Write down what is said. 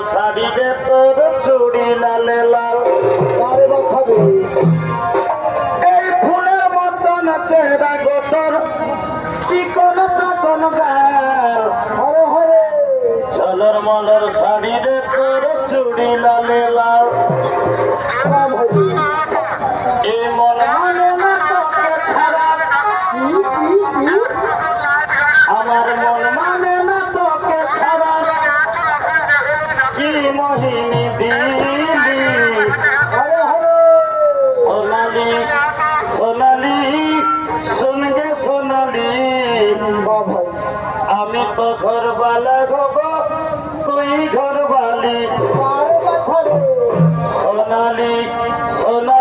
শাড়ি রে তোর চুড়ি লালে লাল এই ফুলের মতন চেহারা গো তোর চিকন তখন গাল ঝলর মলর শাড়ি রে তোর চুড়ি লালে লাল এ মন মানে না তোকে ছাড়া আমার মন মানে না তোকে ছাড়া কি মোহিনী দিলি সোনালি সোনালি শুনগে সোনালি আমি তো ঘরবালা হব তুই ঘরবালি সোনালি সোনালি